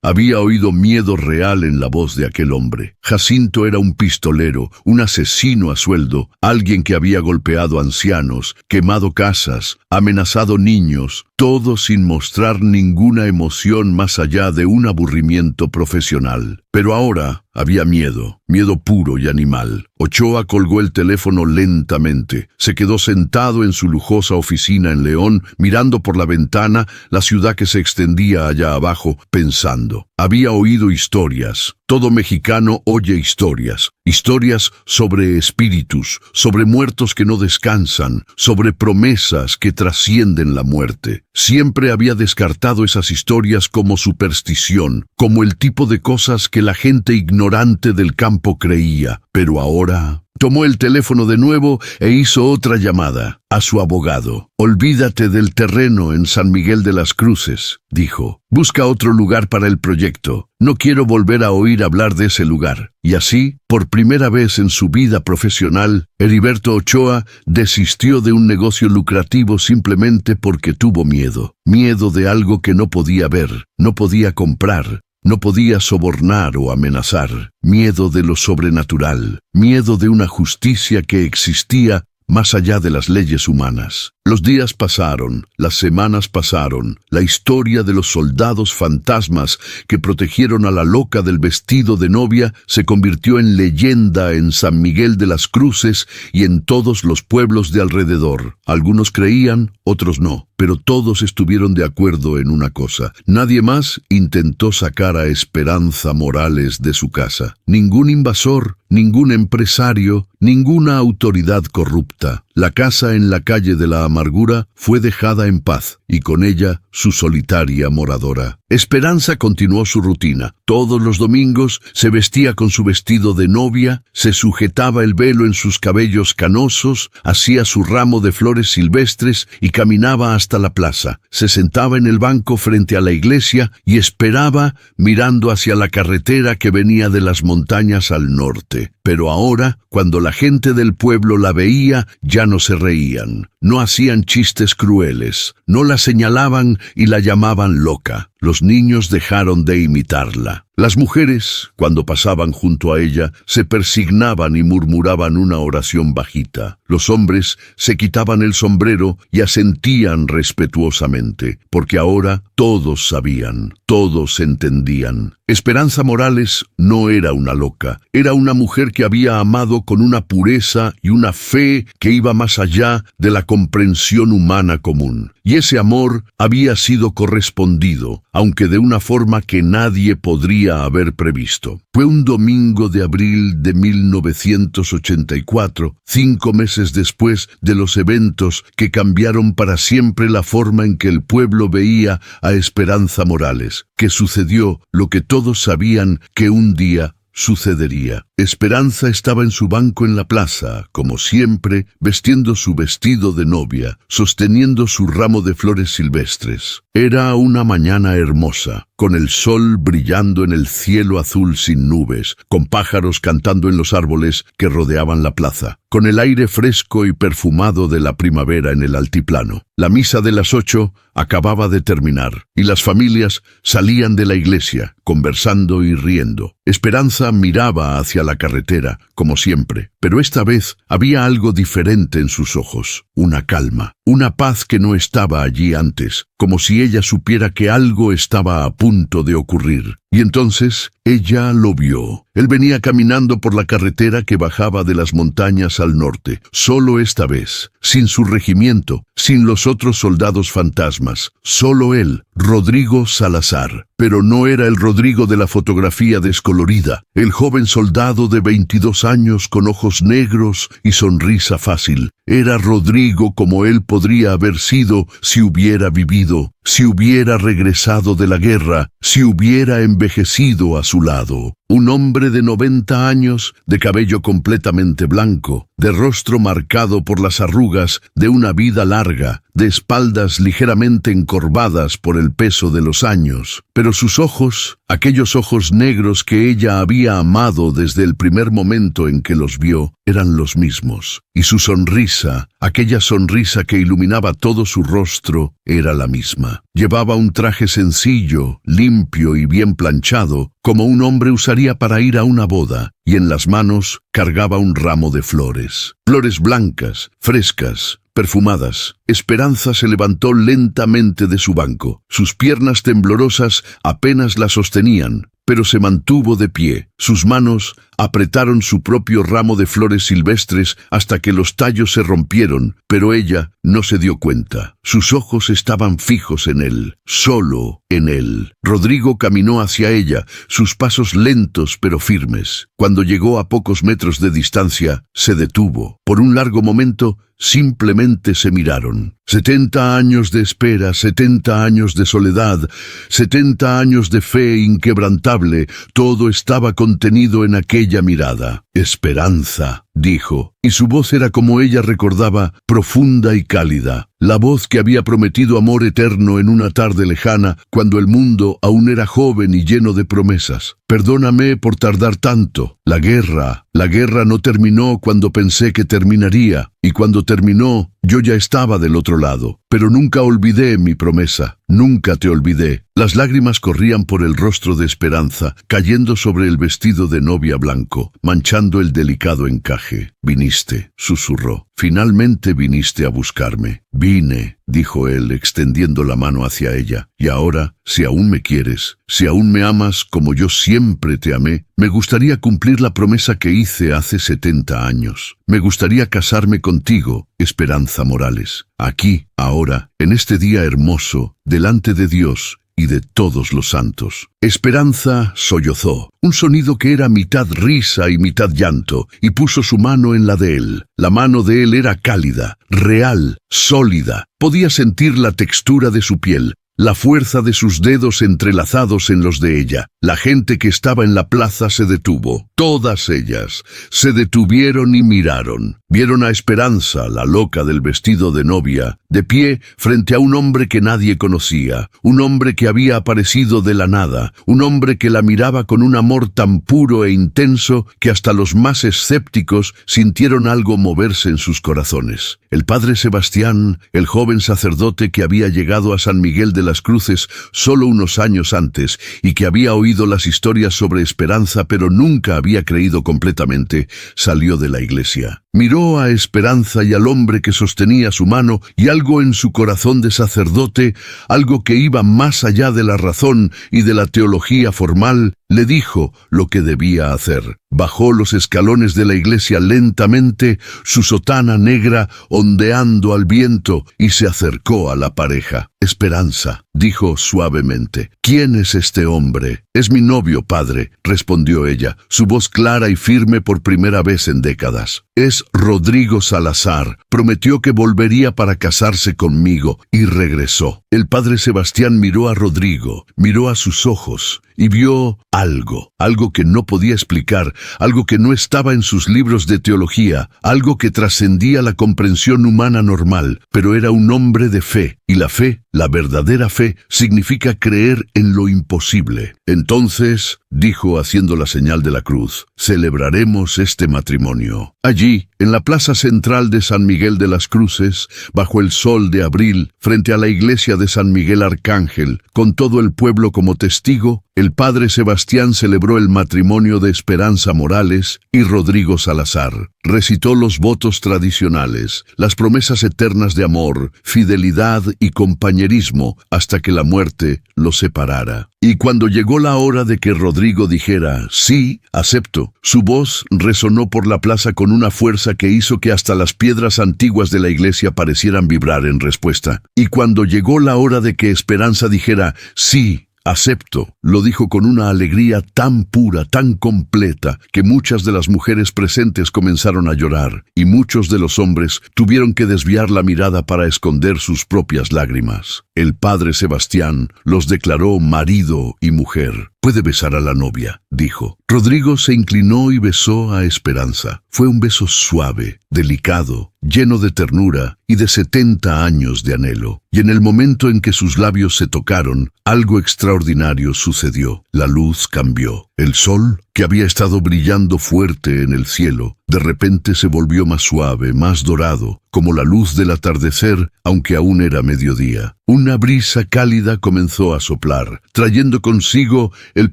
había oído miedo real en la voz de aquel hombre. Jacinto era un pistolero, un asesino a sueldo, alguien que había golpeado ancianos, quemado casas, amenazado niños, todo sin mostrar ninguna emoción más allá de un aburrimiento profesional. Pero ahora había miedo puro y animal. Ochoa colgó el teléfono lentamente. Se quedó sentado en su lujosa oficina en León, mirando por la ventana la ciudad que se extendía allá abajo, pensando. Había oído historias. Todo mexicano oye historias. Historias sobre espíritus, sobre muertos que no descansan, sobre promesas que trascienden la muerte. Siempre había descartado esas historias como superstición, como el tipo de cosas que la gente ignorante del campo creía. Pero ahora tomó el teléfono de nuevo e hizo otra llamada a su abogado. «Olvídate del terreno en San Miguel de las Cruces», dijo. «Busca otro lugar para el proyecto. No quiero volver a oír hablar de ese lugar». Y así, por primera vez en su vida profesional, Heriberto Ochoa desistió de un negocio lucrativo simplemente porque tuvo miedo. Miedo de algo que no podía ver, no podía comprar, no podía sobornar o amenazar. Miedo de lo sobrenatural, miedo de una justicia que existía más allá de las leyes humanas. Los días pasaron, las semanas pasaron, la historia de los soldados fantasmas que protegieron a la loca del vestido de novia se convirtió en leyenda en San Miguel de las Cruces y en todos los pueblos de alrededor. Algunos creían, otros no, pero todos estuvieron de acuerdo en una cosa. Nadie más intentó sacar a Esperanza Morales de su casa. Ningún invasor, ningún empresario, ninguna autoridad corrupta. La casa en la calle de la Amargura fue dejada en paz, y con ella su solitaria moradora. Esperanza continuó su rutina. Todos los domingos se vestía con su vestido de novia, se sujetaba el velo en sus cabellos canosos, hacía su ramo de flores silvestres y caminaba hasta la plaza. Se sentaba en el banco frente a la iglesia y esperaba mirando hacia la carretera que venía de las montañas al norte. Pero ahora, cuando la gente del pueblo la veía, ya no se reían, no hacían chistes crueles, no la señalaban y la llamaban loca. Los niños dejaron de imitarla. Las mujeres, cuando pasaban junto a ella, se persignaban y murmuraban una oración bajita. Los hombres se quitaban el sombrero y asentían respetuosamente, porque ahora todos sabían, todos entendían. Esperanza Morales no era una loca, era una mujer que había amado con una pureza y una fe que iba más allá de la comprensión humana común. Y ese amor había sido correspondido, aunque de una forma que nadie podría haber previsto. Fue un domingo de abril de 1984, 5 meses después de los eventos que cambiaron para siempre la forma en que el pueblo veía a Esperanza Morales, que sucedió lo que todos sabían que un día sucedería. Esperanza estaba en su banco en la plaza, como siempre, vestiendo su vestido de novia, sosteniendo su ramo de flores silvestres. Era una mañana hermosa, con el sol brillando en el cielo azul sin nubes, con pájaros cantando en los árboles que rodeaban la plaza, con el aire fresco y perfumado de la primavera en el altiplano. La misa de las 8 acababa de terminar, y las familias salían de la iglesia, conversando y riendo. Esperanza miraba hacia la carretera, como siempre, pero esta vez había algo diferente en sus ojos, una calma, una paz que no estaba allí antes, como si ella supiera que algo estaba a punto de ocurrir. Y entonces ella lo vio. Él venía caminando por la carretera que bajaba de las montañas al norte, solo esta vez, sin su regimiento, sin los otros soldados fantasmas, solo él, Rodrigo Salazar. Pero no era el Rodrigo de la fotografía descolorida, el joven soldado de 22 años con ojos negros y sonrisa fácil. Era Rodrigo como él podría haber sido si hubiera vivido, si hubiera regresado de la guerra, si hubiera envejecido a su lado. Un hombre de 90 años, de cabello completamente blanco, de rostro marcado por las arrugas de una vida larga, de espaldas ligeramente encorvadas por el peso de los años. Pero sus ojos, aquellos ojos negros que ella había amado desde el primer momento en que los vio, eran los mismos. Y su sonrisa, aquella sonrisa que iluminaba todo su rostro, era la misma. Llevaba un traje sencillo, limpio y bien planchado, como un hombre usaría para ir a una boda, y en las manos cargaba un ramo de flores. Flores blancas, frescas, perfumadas. Esperanza se levantó lentamente de su banco. Sus piernas temblorosas apenas la sostenían, pero se mantuvo de pie. Sus manos apretaron su propio ramo de flores silvestres hasta que los tallos se rompieron, pero ella no se dio cuenta. Sus ojos estaban fijos en él, solo en él. Rodrigo caminó hacia ella, sus pasos lentos pero firmes. Cuando llegó a pocos metros de distancia, se detuvo. Por un largo momento, simplemente se miraron. 70 años de espera, 70 años de soledad, 70 años de fe inquebrantable, todo estaba contenido en aquella mirada. Esperanza, dijo, y su voz era como ella recordaba, profunda y cálida. La voz que había prometido amor eterno en una tarde lejana, cuando el mundo aún era joven y lleno de promesas. Perdóname por tardar tanto. La guerra no terminó cuando pensé que terminaría, y cuando terminó, yo ya estaba del otro lado. Pero nunca olvidé mi promesa, nunca te olvidé. Las lágrimas corrían por el rostro de Esperanza, cayendo sobre el vestido de novia blanco, manchando el delicado encaje. Viniste, susurró. Finalmente viniste a buscarme. Vine, dijo él, extendiendo la mano hacia ella. Y ahora, si aún me quieres, si aún me amas como yo siempre te amé, me gustaría cumplir la promesa que hice hace 70 años. Me gustaría casarme contigo, Esperanza Morales. Aquí, ahora, en este día hermoso, delante de Dios y de todos los santos. Esperanza sollozó, un sonido que era mitad risa y mitad llanto, y puso su mano en la de él. La mano de él era cálida, real, sólida. Podía sentir la textura de su piel, la fuerza de sus dedos entrelazados en los de ella. La gente que estaba en la plaza se detuvo. Todas ellas se detuvieron y miraron. Vieron a Esperanza, la loca del vestido de novia, de pie frente a un hombre que nadie conocía, un hombre que había aparecido de la nada, un hombre que la miraba con un amor tan puro e intenso que hasta los más escépticos sintieron algo moverse en sus corazones. El padre Sebastián, el joven sacerdote que había llegado a San Miguel de las Cruces solo unos años antes y que había oído las historias sobre Esperanza pero nunca había creído completamente, salió de la iglesia. Miró a Esperanza y al hombre que sostenía su mano, y algo en su corazón de sacerdote, algo que iba más allá de la razón y de la teología formal, le dijo lo que debía hacer. Bajó los escalones de la iglesia lentamente, su sotana negra ondeando al viento, y se acercó a la pareja. Esperanza, dijo suavemente. ¿Quién es este hombre? Es mi novio, padre, respondió ella, su voz clara y firme por primera vez en décadas. Es Rodrigo Salazar. Prometió que volvería para casarse conmigo y regresó. El padre Sebastián miró a Rodrigo, miró a sus ojos y vio algo que no podía explicar, algo que no estaba en sus libros de teología, algo que trascendía la comprensión humana normal, pero era un hombre de fe, y la fe, la verdadera fe, significa creer en lo imposible. Entonces, dijo haciendo la señal de la cruz, celebraremos este matrimonio. Allí, en la plaza central de San Miguel de las Cruces, bajo el sol de abril, frente a la iglesia de San Miguel Arcángel, con todo el pueblo como testigo, el el padre Sebastián celebró el matrimonio de Esperanza Morales y Rodrigo Salazar. Recitó los votos tradicionales, las promesas eternas de amor, fidelidad y compañerismo hasta que la muerte los separara. Y cuando llegó la hora de que Rodrigo dijera, sí, acepto, su voz resonó por la plaza con una fuerza que hizo que hasta las piedras antiguas de la iglesia parecieran vibrar en respuesta. Y cuando llegó la hora de que Esperanza dijera, sí, acepto, lo dijo con una alegría tan pura, tan completa, que muchas de las mujeres presentes comenzaron a llorar, y muchos de los hombres tuvieron que desviar la mirada para esconder sus propias lágrimas. El padre Sebastián los declaró marido y mujer. «Puede besar a la novia», dijo. Rodrigo se inclinó y besó a Esperanza. Fue un beso suave, delicado, lleno de ternura y de 70 años de anhelo. Y en el momento en que sus labios se tocaron, algo extraordinario sucedió. La luz cambió. El sol, que había estado brillando fuerte en el cielo, de repente se volvió más suave, más dorado, como la luz del atardecer, aunque aún era mediodía. Una brisa cálida comenzó a soplar, trayendo consigo el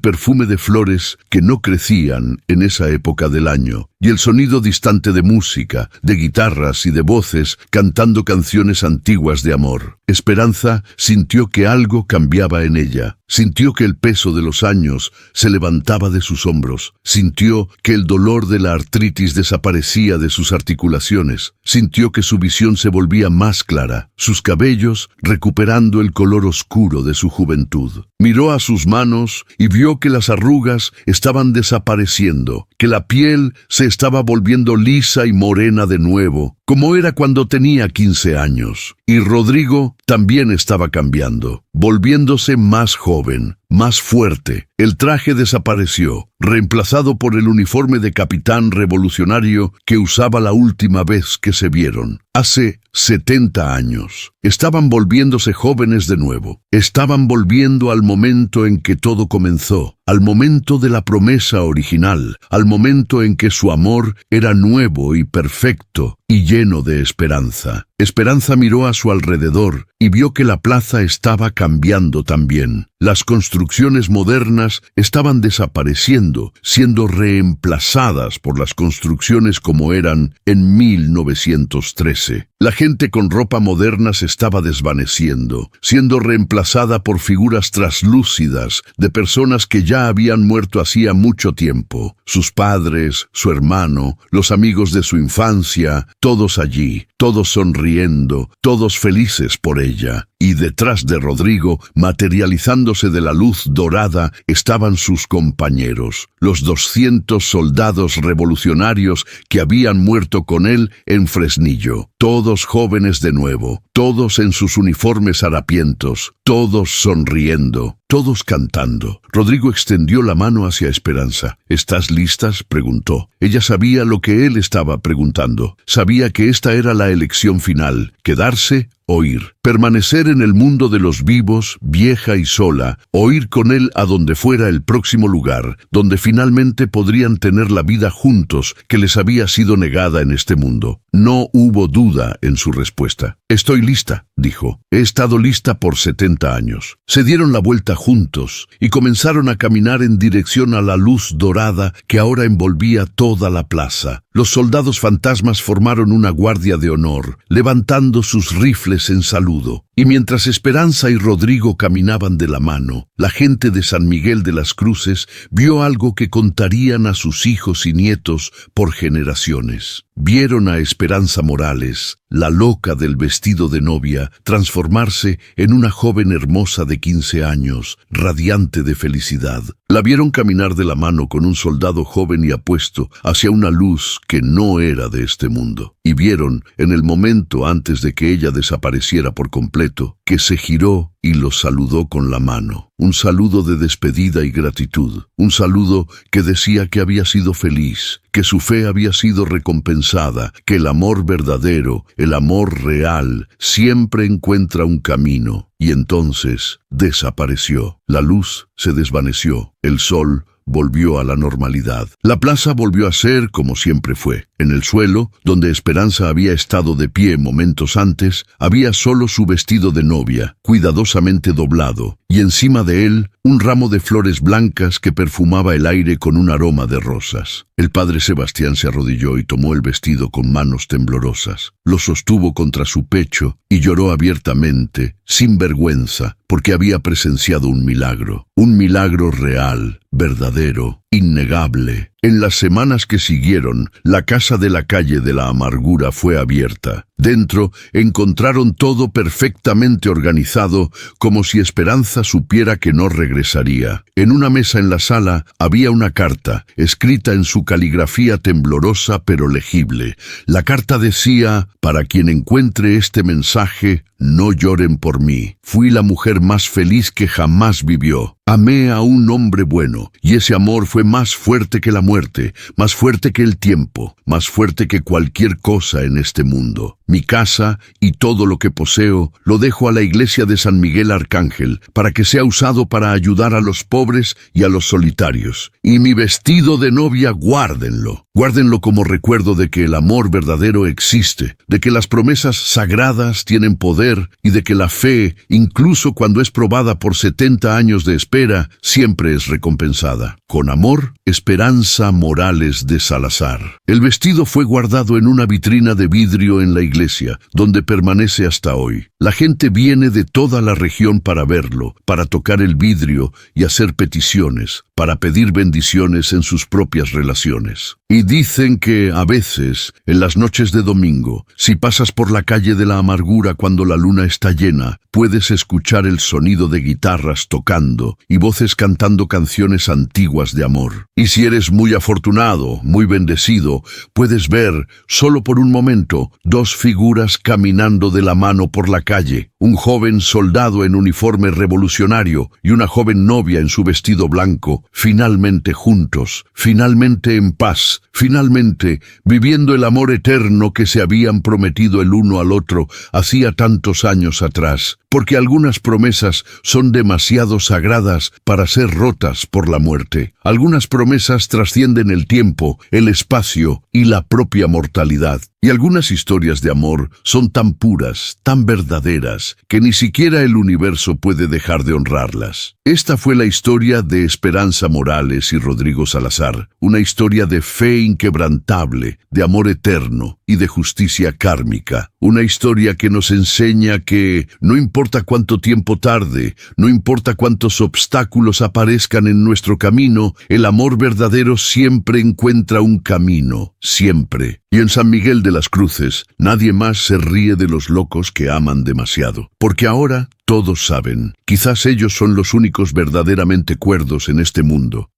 perfume de flores que no crecían en esa época del año, y el sonido distante de música, de guitarras y de voces cantando canciones antiguas de amor. Esperanza sintió que algo cambiaba en ella. Sintió que el peso de los años se levantaba de sus hombros. Sintió que el dolor de la artritis desaparecía de sus articulaciones. Sintió que su visión se volvía más clara, sus cabellos recuperando el color oscuro de su juventud. Miró a sus manos y vio que las arrugas estaban desapareciendo, que la piel se estaba volviendo lisa y morena de nuevo, como era cuando tenía 15 años. Y Rodrigo también estaba cambiando, volviéndose más joven, más fuerte. El traje desapareció, reemplazado por el uniforme de capitán revolucionario que usaba la última vez que se vieron, hace 70 años. Estaban volviéndose jóvenes de nuevo. Estaban volviendo al momento en que todo comenzó, al momento de la promesa original, al momento en que su amor era nuevo y perfecto y lleno de esperanza. Esperanza miró a su alrededor y vio que la plaza estaba cambiando también. Las construcciones modernas estaban desapareciendo, siendo reemplazadas por las construcciones como eran en 1913. La gente con ropa moderna se estaba desvaneciendo, siendo reemplazada por figuras traslúcidas de personas que ya habían muerto hacía mucho tiempo. Sus padres, su hermano, los amigos de su infancia, todos allí, todos sonriendo, todos felices por ella. Y detrás de Rodrigo, materializándose de la luz dorada, estaban sus compañeros, los 200 soldados revolucionarios que habían muerto con él en Fresnillo. Todos jóvenes de nuevo, todos en sus uniformes harapientos, todos sonriendo, todos cantando. Rodrigo extendió la mano hacia Esperanza. «¿Estás listas?», preguntó. Ella sabía lo que él estaba preguntando. Sabía que esta era la elección final, quedarse o ir. Permanecer en el mundo de los vivos, vieja y sola, o ir con él a donde fuera el próximo lugar, donde finalmente podrían tener la vida juntos que les había sido negada en este mundo. No hubo duda en su respuesta. «Estoy lista», dijo. «He estado lista por 70 años». Se dieron la vuelta juntos y comenzaron a caminar en dirección a la luz dorada que ahora envolvía toda la plaza. Los soldados fantasmas formaron una guardia de honor, levantando sus rifles en saludo. Y mientras Esperanza y Rodrigo caminaban de la mano, la gente de San Miguel de las Cruces vio algo que contarían a sus hijos y nietos por generaciones. Vieron a Esperanza Morales, la loca del vestido de novia, transformarse en una joven hermosa de 15 años, radiante de felicidad. La vieron caminar de la mano con un soldado joven y apuesto hacia una luz que no era de este mundo. Y vieron, en el momento antes de que ella desapareciera por completo, que se giró y los saludó con la mano. Un saludo de despedida y gratitud. Un saludo que decía que había sido feliz, que su fe había sido recompensada, que el amor verdadero, el amor real, siempre encuentra un camino. Y entonces desapareció. La luz se desvaneció. El sol volvió a la normalidad. La plaza volvió a ser como siempre fue. En el suelo, donde Esperanza había estado de pie momentos antes, había solo su vestido de novia, cuidadosamente doblado, y encima de él, un ramo de flores blancas que perfumaba el aire con un aroma de rosas. El padre Sebastián se arrodilló y tomó el vestido con manos temblorosas. Lo sostuvo contra su pecho y lloró abiertamente, sin vergüenza, porque había presenciado un milagro real, verdadero, innegable. En las semanas que siguieron, la casa de la calle de la amargura fue abierta. Dentro encontraron todo perfectamente organizado, como si Esperanza supiera que no regresaría. En una mesa en la sala había una carta, escrita en su caligrafía temblorosa pero legible. La carta decía: «Para quien encuentre este mensaje, no lloren por mí. Fui la mujer más feliz que jamás vivió. Amé a un hombre bueno, y ese amor fue más fuerte que la muerte, más fuerte que el tiempo, más fuerte que cualquier cosa en este mundo. Mi casa y todo lo que poseo lo dejo a la iglesia de San Miguel Arcángel para que sea usado para ayudar a los pobres y a los solitarios. Y mi vestido de novia, guárdenlo. Guárdenlo como recuerdo de que el amor verdadero existe, de que las promesas sagradas tienen poder y de que la fe, incluso cuando es probada por 70 años de espera, siempre es recompensada. Con amor, Esperanza Morales de Salazar». El vestido fue guardado en una vitrina de vidrio en la iglesia, donde permanece hasta hoy. La gente viene de toda la región para verlo, para tocar el vidrio y hacer peticiones, para pedir bendiciones en sus propias relaciones. Y dicen que a veces, en las noches de domingo, si pasas por la calle de la amargura cuando la luna está llena, puedes escuchar el sonido de guitarras tocando y voces cantando canciones antiguas de amor. Y si eres muy afortunado, muy bendecido, puedes ver, solo por un momento, dos figuras caminando de la mano por la calle. Un joven soldado en uniforme revolucionario y una joven novia en su vestido blanco, finalmente juntos, finalmente en paz, finalmente viviendo el amor eterno que se habían prometido el uno al otro hacía tantos años atrás, porque algunas promesas son demasiado sagradas para ser rotas por la muerte. Algunas promesas trascienden el tiempo, el espacio y la propia mortalidad. Y algunas historias de amor son tan puras, tan verdaderas, que ni siquiera el universo puede dejar de honrarlas. Esta fue la historia de Esperanza Morales y Rodrigo Salazar, una historia de fe inquebrantable, de amor eterno y de justicia kármica. Una historia que nos enseña que no importa cuánto tiempo tarde, no importa cuántos obstáculos aparezcan en nuestro camino, el amor verdadero siempre encuentra un camino, siempre. Y en San Miguel de las Cruces, nadie más se ríe de los locos que aman demasiado, porque ahora todos saben, quizás ellos son los únicos verdaderamente cuerdos en este mundo.